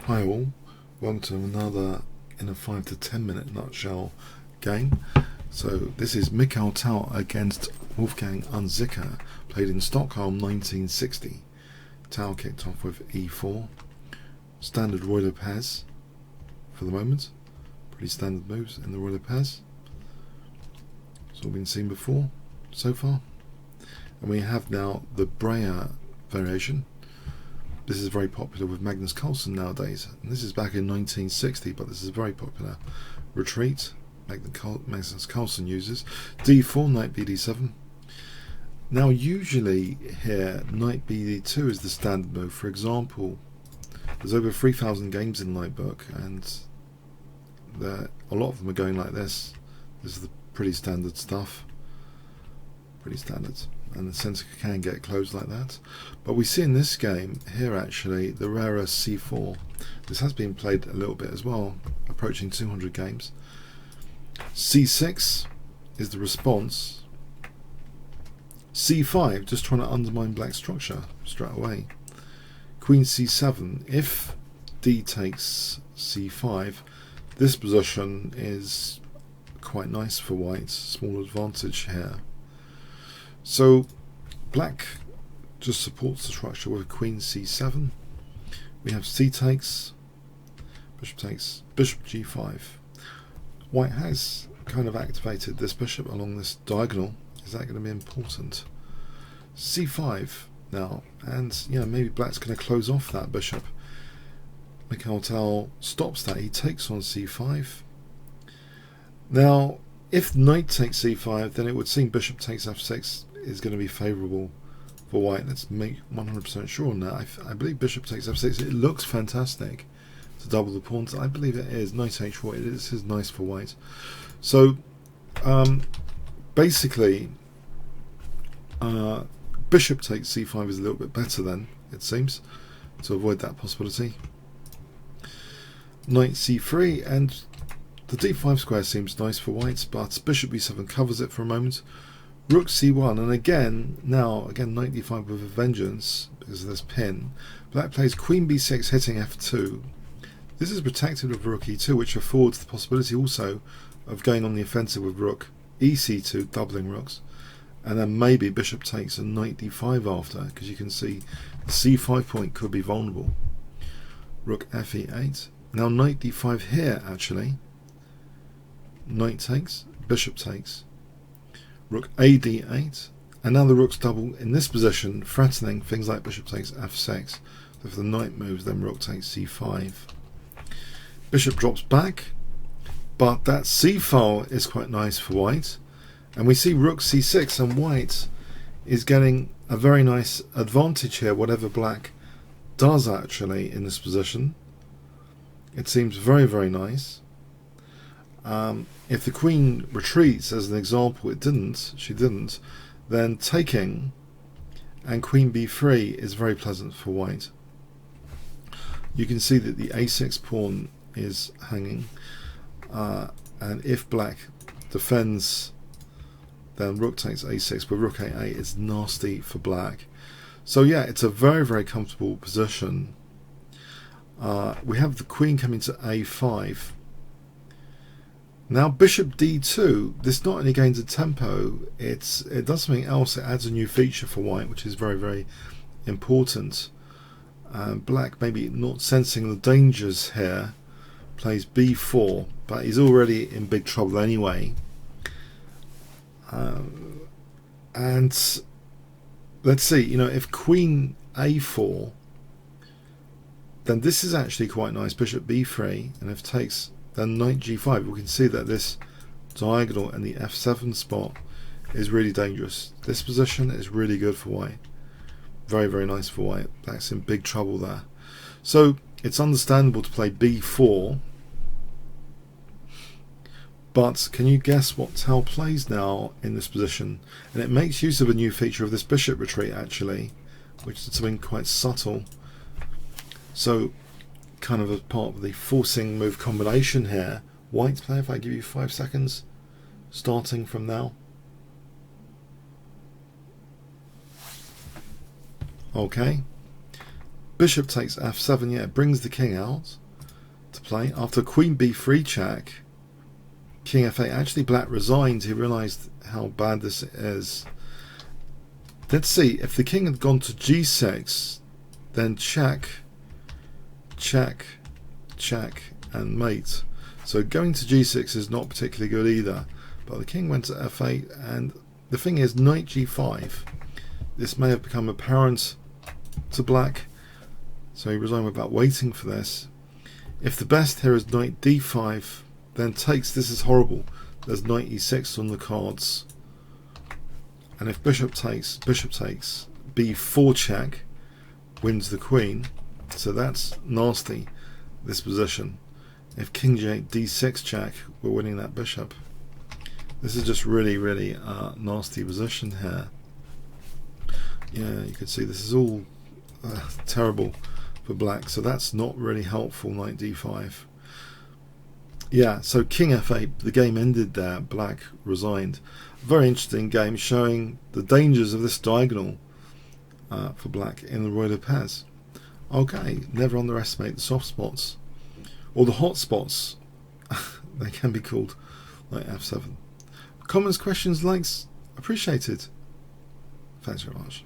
Hi all, welcome to another in a 5 to 10 minute nutshell game. So this is Mikhail Tal against Wolfgang Unzicker, played in Stockholm 1960. Tal kicked off with e4, standard Roi de Pez for the moment, pretty standard moves in the Roi de Pez. It's all been seen before so far. And we have now the Breyer variation. This is very popular with Magnus Carlsen nowadays, and this is back in 1960, but this is a very popular retreat Magnus Carlsen uses. d4, knight bd7. Now usually here knight bd2 is the standard move. For example, there's over 3,000 games in Lightbook, and a lot of them are going like this. This is the pretty standard stuff, pretty standard, and the center can get closed like that. But we see in this game here actually the rarer c4. This has been played a little bit as well, approaching 200 games. c6 is the response. c5, just trying to undermine black structure straight away. Queen c7, if d takes c5, this position is quite nice for white, small advantage here. So black just supports the structure with queen c7. We have c takes, bishop g5. White has kind of activated this bishop along this diagonal. Is that going to be important? c5 now, and yeah, maybe black's going to close off that bishop. Mikhail Tal stops that. He takes on c5. Now if knight takes c5, then it would seem bishop takes f6 is going to be favourable for white. Let's make 100% sure on that. I believe bishop takes f6. It looks fantastic to double the pawns. I believe it is. Knight h4. This is nice for white. So basically, bishop takes c5 is a little bit better then, it seems, to avoid that possibility. Knight c3, and the d5 square seems nice for white, but bishop b7 covers it for a moment. Rook c1, and again knight d5 with a vengeance because of this pin. Black plays queen b6 hitting f2. This is protected with rook e2, which affords the possibility also of going on the offensive with rook ec2, doubling rooks, and then maybe bishop takes and knight d5 after, because you can see the c5 point could be vulnerable. Rook fe8. Now knight d5 here actually. Knight takes, bishop takes, rook ad8, and now the rook's double in this position, threatening things like bishop takes f6. So if the knight moves, then rook takes c5. Bishop drops back, but that c file is quite nice for white, and we see rook c6, and white is getting a very nice advantage here, whatever black does actually in this position. It seems very, very nice. If the queen retreats, as an example, she didn't, then taking and queen b3 is very pleasant for white. You can see that the a6 pawn is hanging, and if black defends, then rook takes a6, but rook a8 is nasty for black. So yeah, it's a very, very comfortable position. We have the queen coming to a5. Now bishop d2, this not only gains a tempo, it does something else. It adds a new feature for white, which is very, very important. Black maybe not sensing the dangers here, plays b4, but he's already in big trouble anyway. And let's see, if queen a4, then this is actually quite nice. Bishop b3, and if takes, then knight g5. We can see that this diagonal and the f7 spot is really dangerous. This position is really good for white. Very, very nice for white. Black's in big trouble there. So it's understandable to play b4, but can you guess what Tal plays now in this position? And it makes use of a new feature of this bishop retreat actually, which is something quite subtle. So kind of a part of the forcing move combination here. White play, if I give you 5 seconds, starting from now. Okay. bishop takes f7, yeah, brings the king out to play. After queen b3 check, king f8, actually black resigned. He realized how bad this is. Let's see, if the king had gone to g6, then check, check, check, and mate. So going to g6 is not particularly good either. But the king went to f8, and the thing is, knight g5. This may have become apparent to black, so he resigned without waiting for this. If the best here is knight d5, then takes. This is horrible. There's knight e6 on the cards. And if bishop takes, b4 check, wins the queen. So that's nasty, this position. If king j8, d6 check, we're winning that bishop. This is just really, really nasty position here. Yeah, you can see this is all terrible for black. So that's not really helpful, knight d5. Yeah, so king f8, the game ended there. Black resigned. Very interesting game showing the dangers of this diagonal for black in the Roi de Pez. Okay, never underestimate the soft spots, or the hot spots, they can be called, like f7. Comments, questions, likes, appreciated. Thanks very much.